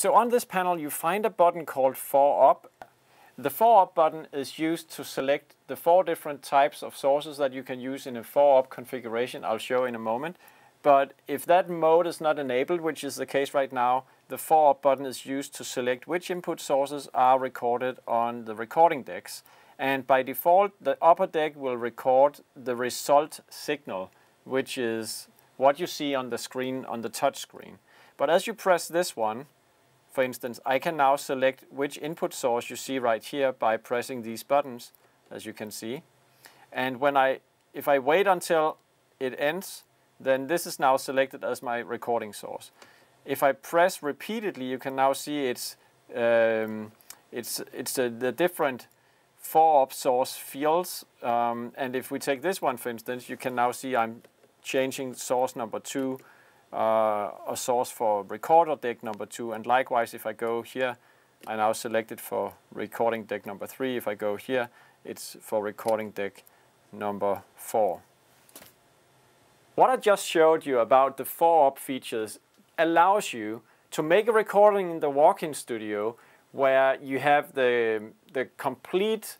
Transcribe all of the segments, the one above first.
So on this panel you find a button called 4up. The 4up button is used to select the 4 different types of sources that you can use in a 4up configuration. I'll show in a moment. But if that mode is not enabled, which is the case right now, the 4up button is used to select which input sources are recorded on the recording decks. And by default, the upper deck will record the result signal, which is what you see on the screen, on the touch screen. But as you press this one, for instance, I can now select which input source you see right here by pressing these buttons, as you can see. And if I wait until it ends, then this is now selected as my recording source. If I press repeatedly, you can now see the different 4up source fields. And if we take this one, for instance, you can now see I'm changing source number 2, a source for recorder deck number 2. And likewise, if I go here, I now select it for recording deck number 3. If I go here, it's for recording deck number 4. What I just showed you about the 4up features allows you to make a recording in the walk-in studio where you have the complete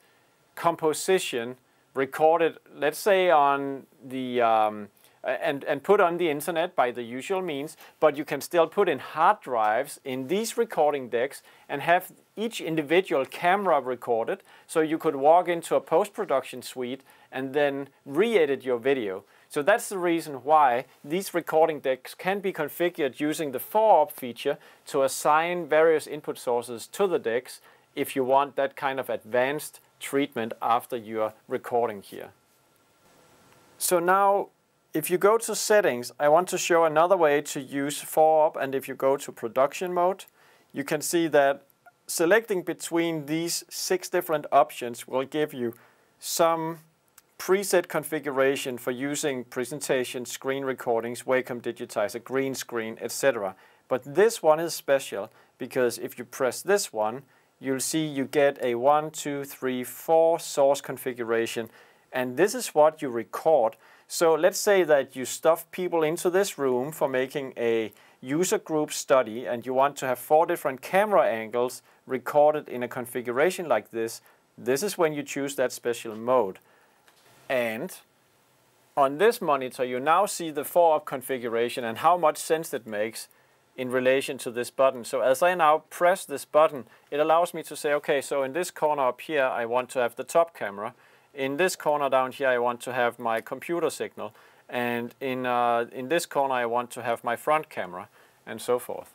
composition recorded, let's say on the and put on the internet by the usual means, but you can still put in hard drives in these recording decks and have each individual camera recorded, so you could walk into a post-production suite and then re-edit your video. So that's the reason why these recording decks can be configured using the 4up feature to assign various input sources to the decks if you want that kind of advanced treatment after your recording here. So now, if you go to settings, I want to show another way to use 4up, and if you go to production mode, you can see that selecting between these 6 different options will give you some preset configuration for using presentation, screen recordings, Wacom digitizer, green screen, etc. But this one is special because if you press this one, you'll see you get a 1, 2, 3, 4 source configuration, and this is what you record. So let's say that you stuff people into this room for making a user group study and you want to have 4 different camera angles recorded in a configuration like this. This is when you choose that special mode. And on this monitor you now see the 4up configuration and how much sense it makes in relation to this button. So as I now press this button, it allows me to say, okay, so in this corner up here I want to have the top camera. In this corner down here I want to have my computer signal, and in this corner I want to have my front camera, and so forth.